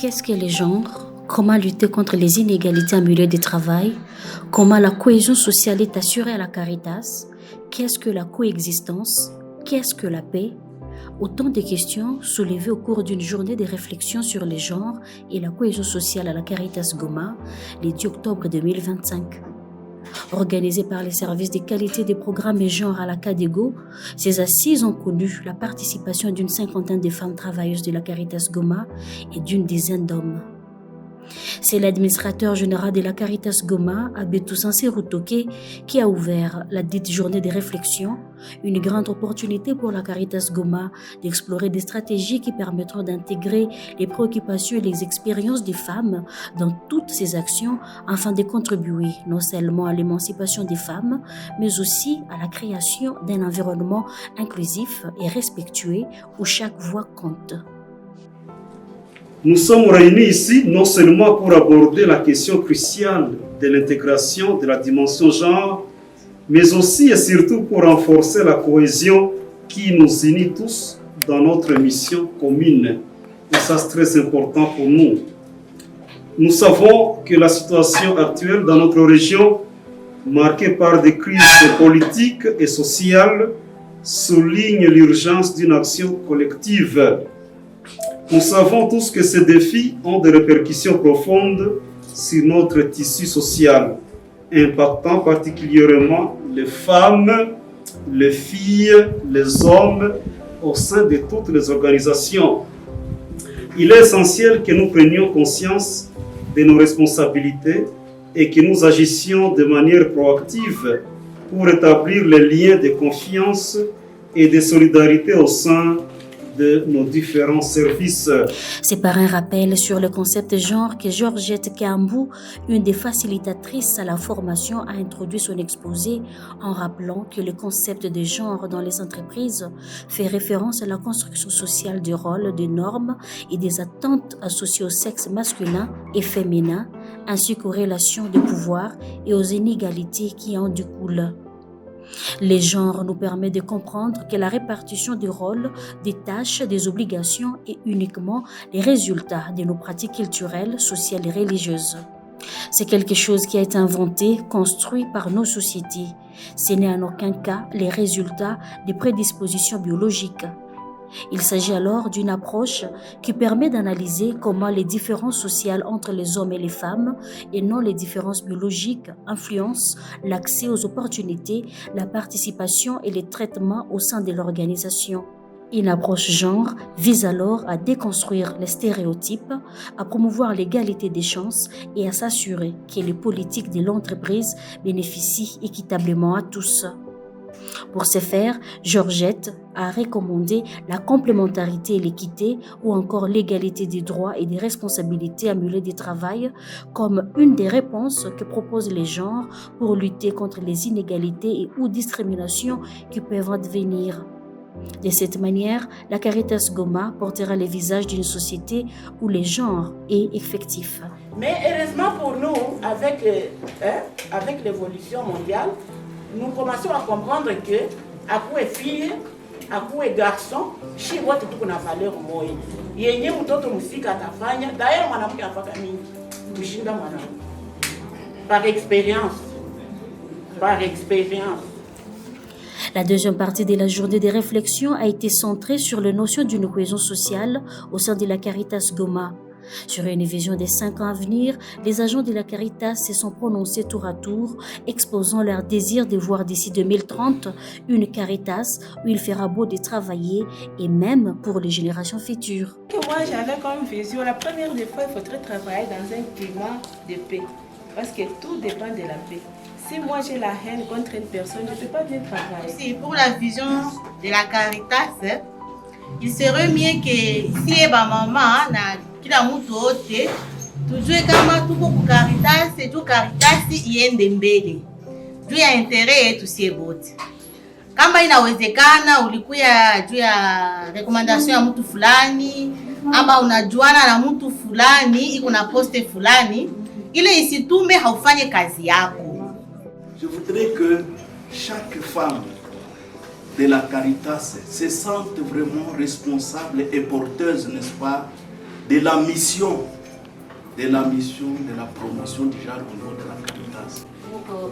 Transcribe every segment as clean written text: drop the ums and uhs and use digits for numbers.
Qu'est-ce que les genres? Comment lutter contre les inégalités en milieu de travail? Comment la cohésion sociale est assurée à la Caritas? Qu'est-ce que la coexistence? Qu'est-ce que la paix? Autant de questions soulevées au cours d'une journée de réflexion sur les genres et la cohésion sociale à la Caritas Goma, le 10 octobre 2025. Organisée par les services de qualité des programmes et genres à la CADEGO, ces assises ont connu la participation d'une cinquantaine de femmes travailleuses de la Caritas Goma et d'une dizaine d'hommes. C'est l'administrateur général de la Caritas Goma, Abbé Toussaint Seroutoké, qui a ouvert la dite journée de réflexion, une grande opportunité pour la Caritas Goma d'explorer des stratégies qui permettront d'intégrer les préoccupations et les expériences des femmes dans toutes ces actions afin de contribuer non seulement à l'émancipation des femmes, mais aussi à la création d'un environnement inclusif et respectueux où chaque voix compte. Nous sommes réunis ici non seulement pour aborder la question cruciale de l'intégration de la dimension genre, mais aussi et surtout pour renforcer la cohésion qui nous unit tous dans notre mission commune. Et ça, c'est très important pour nous. Nous savons que la situation actuelle dans notre région, marquée par des crises politiques et sociales, souligne l'urgence d'une action collective. Nous savons tous que ces défis ont des répercussions profondes sur notre tissu social, impactant particulièrement les femmes, les filles, les hommes au sein de toutes les organisations. Il est essentiel que nous prenions conscience de nos responsabilités et que nous agissions de manière proactive pour établir les liens de confiance et de solidarité au sein de nos différents services. C'est par un rappel sur le concept genre que Georgette Kambou, une des facilitatrices à la formation, a introduit son exposé en rappelant que le concept de genre dans les entreprises fait référence à la construction sociale du rôle, des normes et des attentes associées au sexe masculin et féminin, ainsi qu'aux relations de pouvoir et aux inégalités qui en découlent. Les genres nous permettent de comprendre que la répartition des rôles, des tâches, des obligations est uniquement les résultats de nos pratiques culturelles, sociales et religieuses. C'est quelque chose qui a été inventé, construit par nos sociétés. Ce n'est en aucun cas les résultats des prédispositions biologiques. Il s'agit alors d'une approche qui permet d'analyser comment les différences sociales entre les hommes et les femmes, et non les différences biologiques, influencent l'accès aux opportunités, la participation et les traitements au sein de l'organisation. Une approche genre vise alors à déconstruire les stéréotypes, à promouvoir l'égalité des chances et à s'assurer que les politiques de l'entreprise bénéficient équitablement à tous. Pour ce faire, Georgette a recommandé la complémentarité et l'équité ou encore l'égalité des droits et des responsabilités en milieu de travail comme une des réponses que proposent les genres pour lutter contre les inégalités et ou discriminations qui peuvent advenir. De cette manière, la Caritas Goma portera le visage d'une société où les genres est effectif. Mais heureusement pour nous, avec l'évolution mondiale, nous commençons à comprendre que à quoi est fille, à quoi est garçon, chez moi tout qu'on a valeur moi. Yenye mtoto musika atafanya, d'ailleurs mwanamke afaka mingi kushinda mwanamke. Par expérience. La deuxième partie de la journée de réflexion a été centrée sur la notion d'une cohésion sociale au sein de la Caritas Goma. Sur une vision des 5 ans à venir, les agents de la Caritas se sont prononcés tour à tour, exposant leur désir de voir d'ici 2030 une Caritas où il fera beau de travailler et même pour les générations futures. Moi j'avais comme vision, la première des fois, il faudrait travailler dans un climat de paix, parce que tout dépend de la paix. Si moi j'ai la haine contre une personne, je ne peux pas bien travailler. Si pour la vision de la Caritas, il serait mieux que si ma maman na kila mtu wote tujue kama tuko ku Caritas, tu Caritas iende mbele juu ya intere yetu sie wote. Kama inawezekana ulikuya juu ya recommendation ya mtu fulani ama unajuana na mtu fulani iko na poste fulani, ile isitume haufanye kazi yako. Je voudrais que chaque femme de la Caritas se sente vraiment responsable et porteuse, n'est-ce pas, de la mission de la promotion du genre au niveau de la Caritas.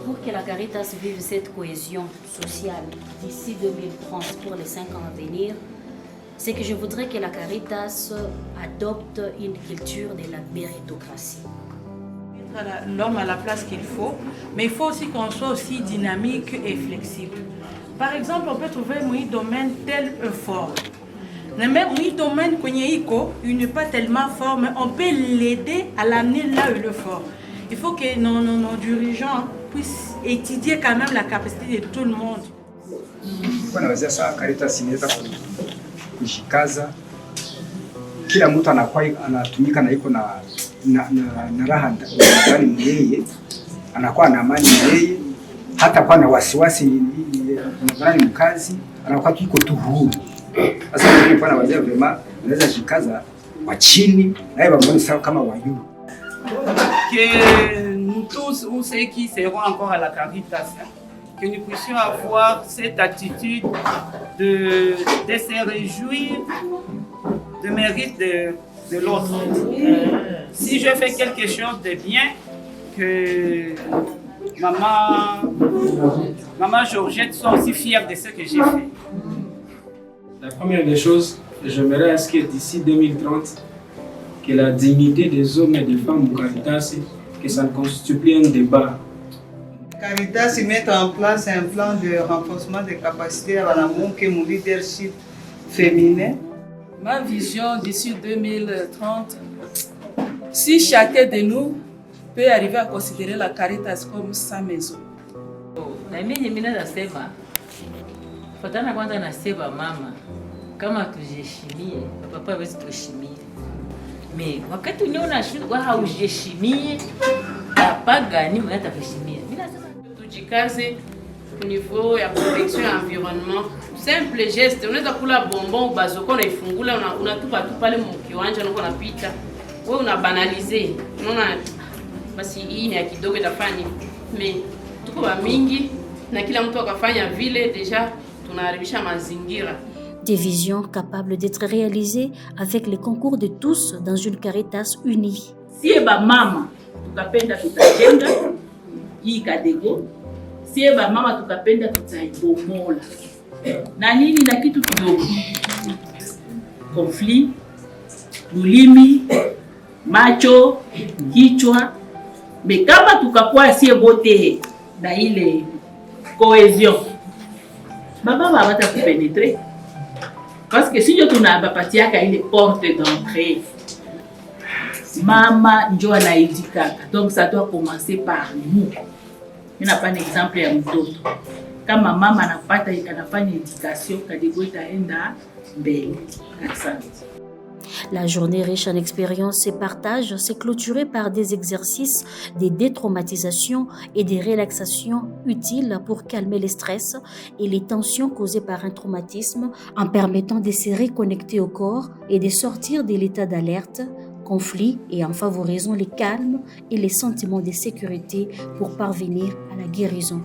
Pour que la Caritas vive cette cohésion sociale d'ici 2030 pour les 5 ans à venir, c'est que je voudrais que la Caritas adopte une culture de la méritocratie. Mettre l'homme à la place qu'il faut, mais il faut aussi qu'on soit aussi dynamique et flexible. Par exemple, on peut trouver un domaine tel fort. Mais même un domaine il n'est pas tellement fort, mais on peut l'aider à l'amener là où il est fort. Il faut que nos dirigeants puissent étudier quand même la capacité de tout le monde. Wanaweza saa Caritas inaweza kujikaza, kila mtu anatumika na iko na raha ndani mweye, anakuwa na amani yeye, hata kwa na wasiwasi ndani mkazi, anakuwa tuko tu huru. Sasa ndio pana wazee wema wanaweza jikaza wa chini na yeye bamoni sawa kama wa juu. Que nous tous ou ceux qui seront encore à la Caritas, que nous puissions avoir cette attitude de se réjouir du mérite de l'autre. Si je fais quelque chose de bien, que maman Georgette soit aussi fière de ce que j'ai fait. La première des choses, j'aimerais à ce que d'ici 2030, que la dignité des hommes et des femmes au Caritas, que ça ne constitue plus un débat. Caritas met en place un plan de renforcement des capacités à l'amour et mon leadership féminin. Ma vision d'ici 2030, si chacun de nous peut arriver à considérer la Caritas comme sa maison. Fatana kwanza nasema mama, kama tujiheshimie, papa hawezi tuheshimie. Me wakati unaona shule haujiheshimie, papa gani unatakuheshimia? Mimi nasema tujikaze au niveau ya protection ya environnement. Simple geste, unaweza kula bonbon bazoko unaifungula unatupa tu pale mkiwanja unakuwa unapita. Wewe unabanalize. Unaona basi hii ni ya kidogo itafanya. Me tuko ba mingi na kila mtu akafanya vile deja tunaharibisha mazingira. Des visions capables d'être réalisées avec le concours de tous dans une Caritas unie. Sie ba mama tukapenda tutajenga hii kadego. Sie ba mama tukapenda tutaibomola. Na nini na kitu kidogo. Conflit, ulimi, macho, kichwa. Mais kama tukakuwa sie bote na ile cohésion, baba bata kupénétrer. Parce que si je tunabapatiaka ile porte d'entrée, mama njo anaidikaka. Donc ça doit commencer par nous. Il n'y a pas d'exemple ya mtoto. Kama mama anafanya éducation, kadego itaenda mbele. Asante. La journée riche en expériences et partage s'est clôturée par des exercices, des détraumatisations et des relaxations utiles pour calmer les stress et les tensions causées par un traumatisme en permettant de se reconnecter au corps et de sortir de l'état d'alerte, conflit et en favorisant le calme et les sentiments de sécurité pour parvenir à la guérison.